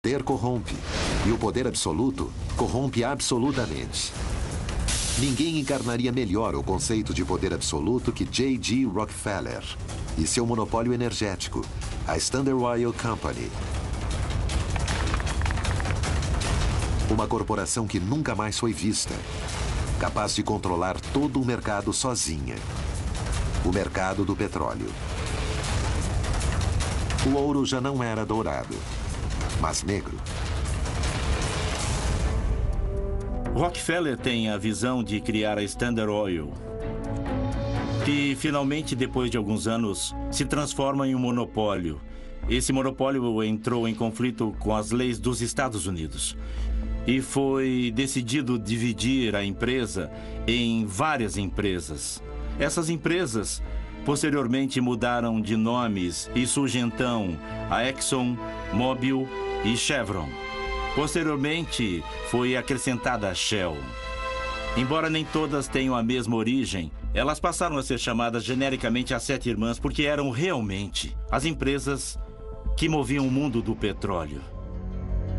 poder corrompe, e o poder absoluto corrompe absolutamente. Ninguém encarnaria melhor o conceito de poder absoluto que J.G. Rockefeller e seu monopólio energético, a Standard Oil Company. Uma corporação que nunca mais foi vista, capaz de controlar todo o mercado sozinha. O mercado do petróleo. O ouro já não era dourado, mas negro. Rockefeller tem a visão de criar a Standard Oil, que finalmente, depois de alguns anos, se transforma em um monopólio. Esse monopólio entrou em conflito com as leis dos Estados Unidos. E foi decidido dividir a empresa em várias empresas. Essas empresas, posteriormente, mudaram de nomes e surge então a Exxon, Mobil e Chevron. Posteriormente, foi acrescentada a Shell. Embora nem todas tenham a mesma origem, elas passaram a ser chamadas genericamente as Sete Irmãs porque eram realmente as empresas que moviam o mundo do petróleo.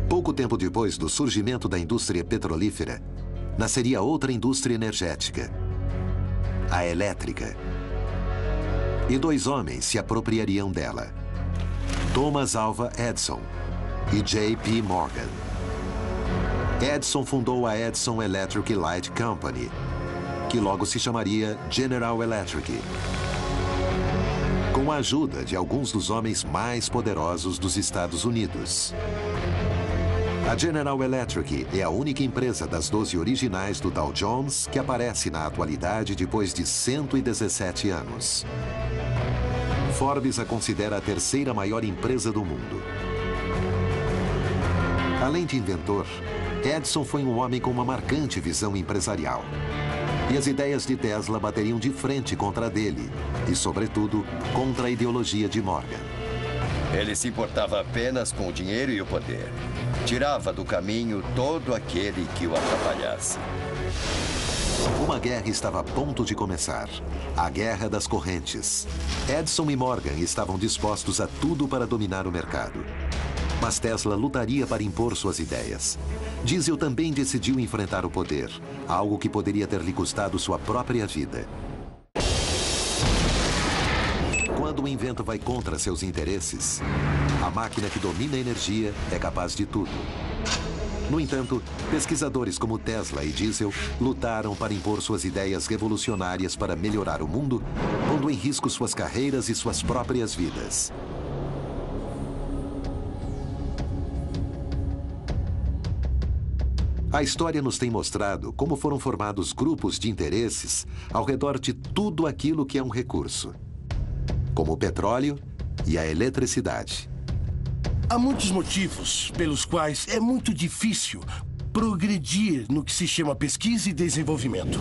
Pouco tempo depois do surgimento da indústria petrolífera, nasceria outra indústria energética, a elétrica. E dois homens se apropriariam dela, Thomas Alva Edison e J.P. Morgan. Edison fundou a Edison Electric Light Company, que logo se chamaria General Electric, com a ajuda de alguns dos homens mais poderosos dos Estados Unidos. A General Electric é a única empresa das 12 originais do Dow Jones que aparece na atualidade depois de 117 anos. Forbes a considera a terceira maior empresa do mundo. Além de inventor, Edison foi um homem com uma marcante visão empresarial. E as ideias de Tesla bateriam de frente contra a dele e, sobretudo, contra a ideologia de Morgan. Ele se importava apenas com o dinheiro e o poder. Tirava do caminho todo aquele que o atrapalhasse. Uma guerra estava a ponto de começar. A Guerra das Correntes. Edison e Morgan estavam dispostos a tudo para dominar o mercado. Mas Tesla lutaria para impor suas ideias. Diesel também decidiu enfrentar o poder, algo que poderia ter lhe custado sua própria vida. Quando o invento vai contra seus interesses, a máquina que domina a energia é capaz de tudo. No entanto, pesquisadores como Tesla e Diesel lutaram para impor suas ideias revolucionárias para melhorar o mundo, pondo em risco suas carreiras e suas próprias vidas. A história nos tem mostrado como foram formados grupos de interesses ao redor de tudo aquilo que é um recurso, como o petróleo e a eletricidade. Há muitos motivos pelos quais é muito difícil progredir no que se chama pesquisa e desenvolvimento.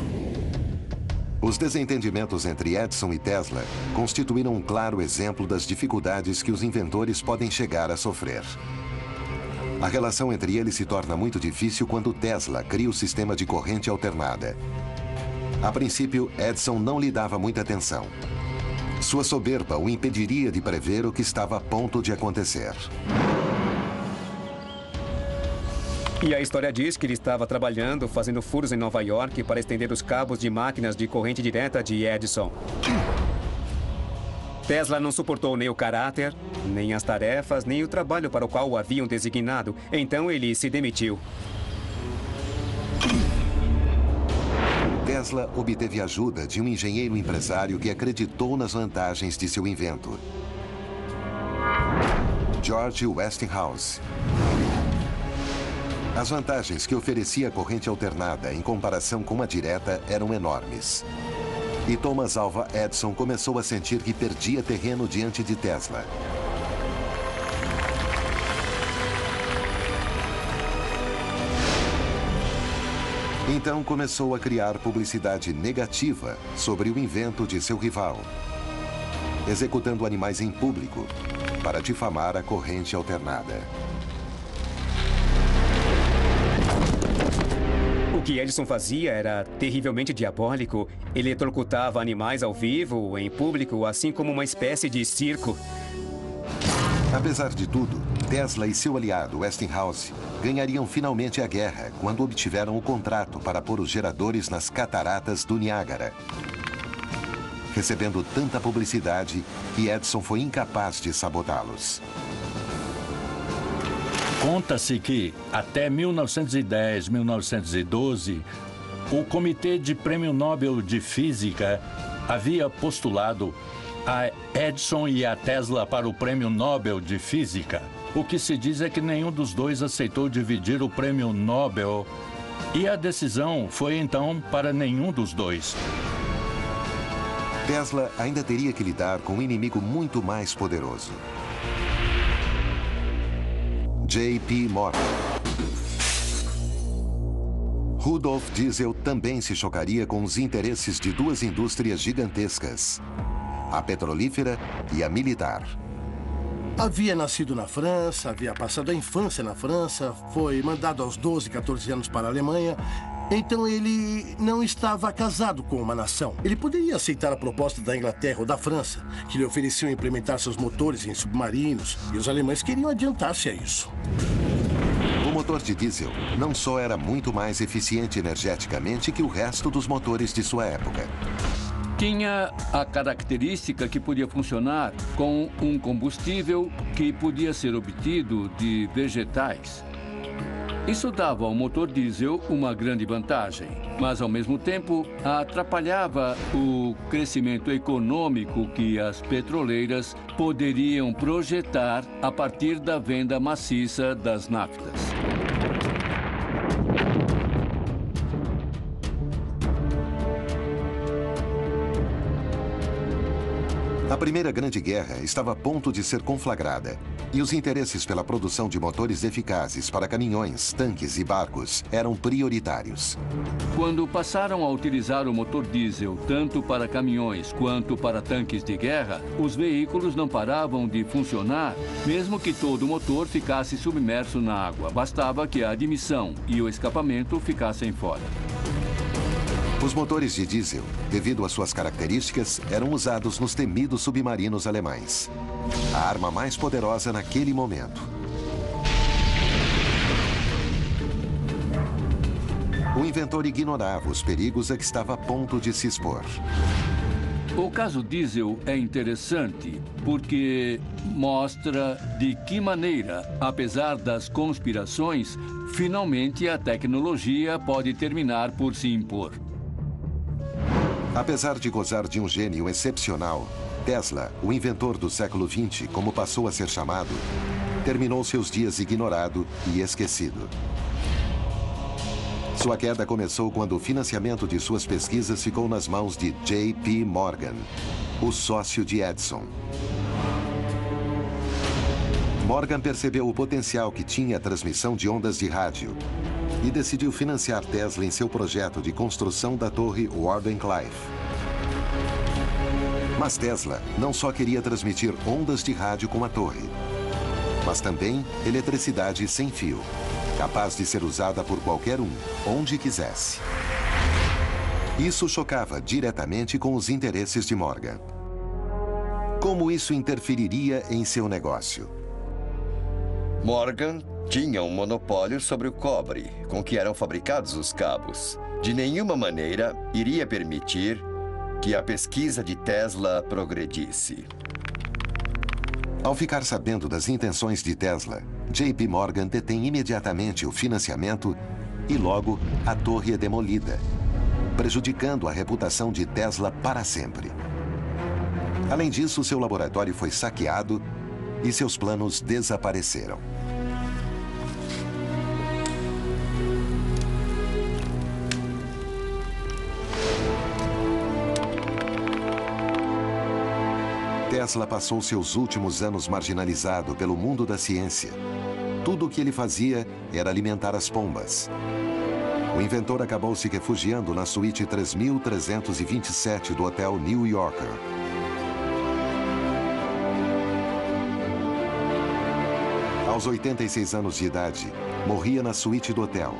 Os desentendimentos entre Edison e Tesla constituíram um claro exemplo das dificuldades que os inventores podem chegar a sofrer. A relação entre eles se torna muito difícil quando Tesla cria o sistema de corrente alternada. A princípio, Edison não lhe dava muita atenção. Sua soberba o impediria de prever o que estava a ponto de acontecer. E a história diz que ele estava trabalhando, fazendo furos em Nova York para estender os cabos de máquinas de corrente direta de Edison. Tesla não suportou nem o caráter, nem as tarefas, nem o trabalho para o qual o haviam designado. Então ele se demitiu. Tesla obteve ajuda de um engenheiro empresário que acreditou nas vantagens de seu invento, George Westinghouse. As vantagens que oferecia a corrente alternada em comparação com a direta eram enormes. E Thomas Alva Edison começou a sentir que perdia terreno diante de Tesla. Então começou a criar publicidade negativa sobre o invento de seu rival, executando animais em público para difamar a corrente alternada. O que Edison fazia era terrivelmente diabólico. Ele eletrocutava animais ao vivo, em público, assim como uma espécie de circo. Apesar de tudo, Tesla e seu aliado Westinghouse ganhariam finalmente a guerra quando obtiveram o contrato para pôr os geradores nas cataratas do Niágara. Recebendo tanta publicidade que Edison foi incapaz de sabotá-los. Conta-se que, até 1910, 1912, o Comitê de Prêmio Nobel de Física havia postulado a Edison e a Tesla para o Prêmio Nobel de Física. O que se diz é que nenhum dos dois aceitou dividir o Prêmio Nobel e a decisão foi, então, para nenhum dos dois. Tesla ainda teria que lidar com um inimigo muito mais poderoso. J.P. Morgan. Rudolf Diesel também se chocaria com os interesses de duas indústrias gigantescas, a petrolífera e a militar. Havia nascido na França, havia passado a infância na França, foi mandado aos 12, 14 anos para a Alemanha. Então ele não estava casado com uma nação. Ele poderia aceitar a proposta da Inglaterra ou da França, que lhe ofereciam implementar seus motores em submarinos, e os alemães queriam adiantar-se a isso. O motor de diesel não só era muito mais eficiente energeticamente que o resto dos motores de sua época. Tinha a característica que podia funcionar com um combustível que podia ser obtido de vegetais. Isso dava ao motor diesel uma grande vantagem, mas, ao mesmo tempo, atrapalhava o crescimento econômico que as petroleiras poderiam projetar a partir da venda maciça das naftas. A Primeira Grande Guerra estava a ponto de ser conflagrada, e os interesses pela produção de motores eficazes para caminhões, tanques e barcos eram prioritários. Quando passaram a utilizar o motor diesel tanto para caminhões quanto para tanques de guerra, os veículos não paravam de funcionar, mesmo que todo o motor ficasse submerso na água. Bastava que a admissão e o escapamento ficassem fora. Os motores de diesel, devido às suas características, eram usados nos temidos submarinos alemães. A arma mais poderosa naquele momento. O inventor ignorava os perigos a que estava a ponto de se expor. O caso diesel é interessante porque mostra de que maneira, apesar das conspirações, finalmente a tecnologia pode terminar por se impor. Apesar de gozar de um gênio excepcional, Tesla, o inventor do século XX, como passou a ser chamado, terminou seus dias ignorado e esquecido. Sua queda começou quando o financiamento de suas pesquisas ficou nas mãos de J.P. Morgan, o sócio de Edison. Morgan percebeu o potencial que tinha a transmissão de ondas de rádio e decidiu financiar Tesla em seu projeto de construção da torre Wardenclyffe. Mas Tesla não só queria transmitir ondas de rádio com a torre, mas também eletricidade sem fio, capaz de ser usada por qualquer um, onde quisesse. Isso chocava diretamente com os interesses de Morgan. Como isso interferiria em seu negócio? Morgan tinha um monopólio sobre o cobre com que eram fabricados os cabos. De nenhuma maneira iria permitir que a pesquisa de Tesla progredisse. Ao ficar sabendo das intenções de Tesla, J.P. Morgan detém imediatamente o financiamento e logo a torre é demolida, prejudicando a reputação de Tesla para sempre. Além disso, seu laboratório foi saqueado e seus planos desapareceram. Tesla passou seus últimos anos marginalizado pelo mundo da ciência. Tudo o que ele fazia era alimentar as pombas. O inventor acabou se refugiando na suíte 3327 do Hotel New Yorker. Aos 86 anos de idade, morria na suíte do hotel,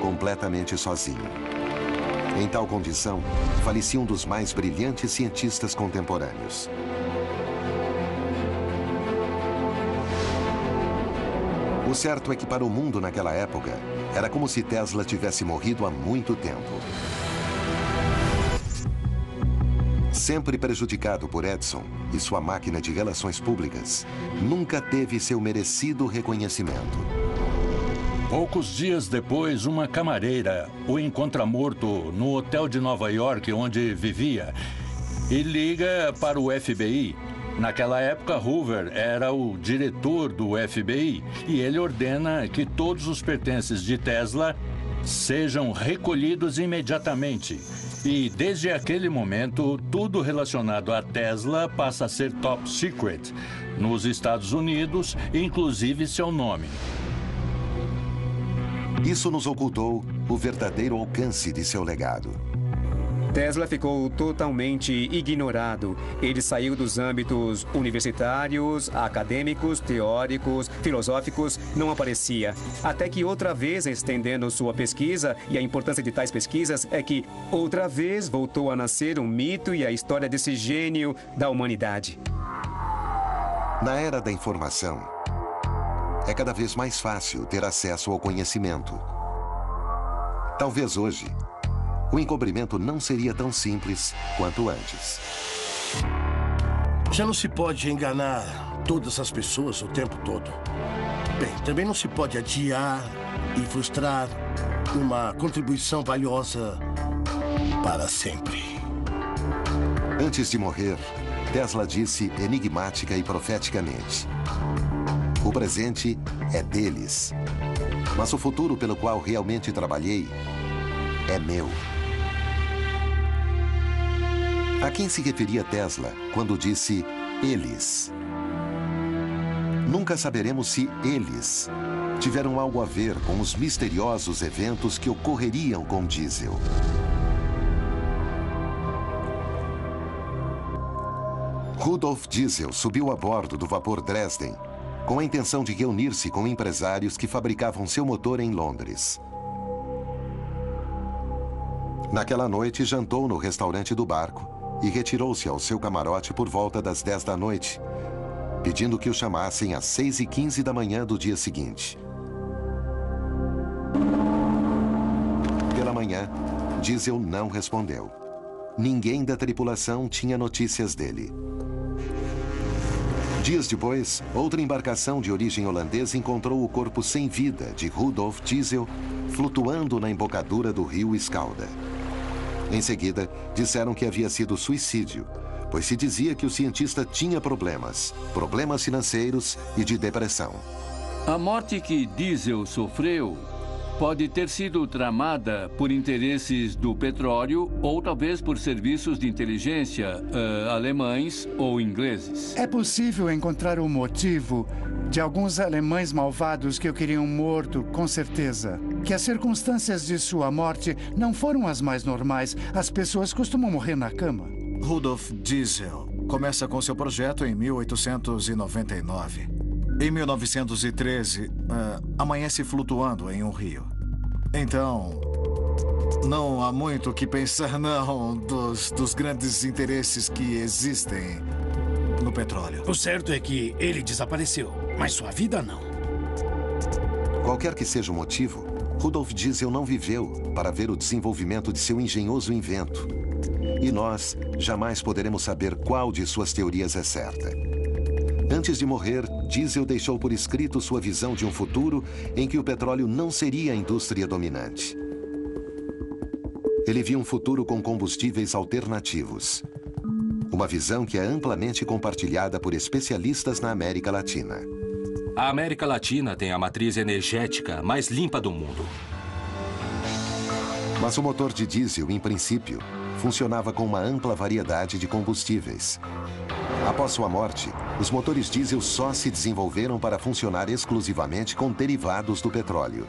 completamente sozinho. Em tal condição, falecia um dos mais brilhantes cientistas contemporâneos. O certo é que para o mundo naquela época, era como se Tesla tivesse morrido há muito tempo. Sempre prejudicado por Edison e sua máquina de relações públicas, nunca teve seu merecido reconhecimento. Poucos dias depois, uma camareira o encontra morto no hotel de Nova York, onde vivia, e liga para o FBI. Naquela época, Hoover era o diretor do FBI e ele ordena que todos os pertences de Tesla sejam recolhidos imediatamente. E desde aquele momento, tudo relacionado a Tesla passa a ser top secret nos Estados Unidos, inclusive seu nome. Isso nos ocultou o verdadeiro alcance de seu legado. Tesla ficou totalmente ignorado. Ele saiu dos âmbitos universitários, acadêmicos, teóricos, filosóficos, não aparecia. Até que outra vez, estendendo sua pesquisa, e a importância de tais pesquisas é que outra vez voltou a nascer um mito e a história desse gênio da humanidade. Na era da informação, é cada vez mais fácil ter acesso ao conhecimento. Talvez hoje, o encobrimento não seria tão simples quanto antes. Já não se pode enganar todas as pessoas o tempo todo. Bem, também não se pode adiar e frustrar uma contribuição valiosa para sempre. Antes de morrer, Tesla disse enigmática e profeticamente: o presente é deles, mas o futuro pelo qual realmente trabalhei é meu. A quem se referia Tesla quando disse eles? Nunca saberemos se eles tiveram algo a ver com os misteriosos eventos que ocorreriam com diesel. Rudolf Diesel subiu a bordo do vapor Dresden com a intenção de reunir-se com empresários que fabricavam seu motor em Londres. Naquela noite, jantou no restaurante do barco e retirou-se ao seu camarote por volta das 10 da noite, pedindo que o chamassem às 6h15 da manhã do dia seguinte. Pela manhã, Diesel não respondeu. Ninguém da tripulação tinha notícias dele. Dias depois, outra embarcação de origem holandesa encontrou o corpo sem vida de Rudolf Diesel flutuando na embocadura do rio Escalda. Em seguida, disseram que havia sido suicídio, pois se dizia que o cientista tinha problemas financeiros e de depressão. A morte que Diesel sofreu pode ter sido tramada por interesses do petróleo ou talvez por serviços de inteligência alemães ou ingleses. É possível encontrar o motivo de alguns alemães malvados que o queriam morto, com certeza. Que as circunstâncias de sua morte não foram as mais normais. As pessoas costumam morrer na cama. Rudolf Diesel começa com seu projeto em 1899. Em 1913, amanhece flutuando em um rio. Então, não há muito o que pensar, não, dos grandes interesses que existem no petróleo. O certo é que ele desapareceu, mas sua vida não. Qualquer que seja o motivo, Rudolf Diesel não viveu para ver o desenvolvimento de seu engenhoso invento. E nós jamais poderemos saber qual de suas teorias é certa. Antes de morrer, Diesel deixou por escrito sua visão de um futuro em que o petróleo não seria a indústria dominante. Ele via um futuro com combustíveis alternativos. Uma visão que é amplamente compartilhada por especialistas na América Latina. A América Latina tem a matriz energética mais limpa do mundo. Mas o motor de diesel, em princípio, funcionava com uma ampla variedade de combustíveis. Após sua morte, os motores diesel só se desenvolveram para funcionar exclusivamente com derivados do petróleo.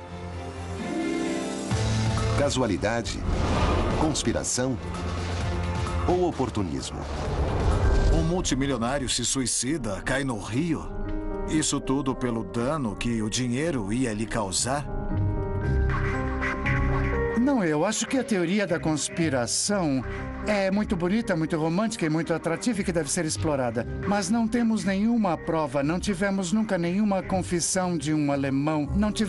Casualidade? Conspiração? Ou oportunismo? Um multimilionário se suicida, cai no rio? Isso tudo pelo dano que o dinheiro ia lhe causar? Não, eu acho que a teoria da conspiração é muito bonita, muito romântica e muito atrativa e que deve ser explorada. Mas não temos nenhuma prova, não tivemos nunca nenhuma confissão de um alemão, não tivemos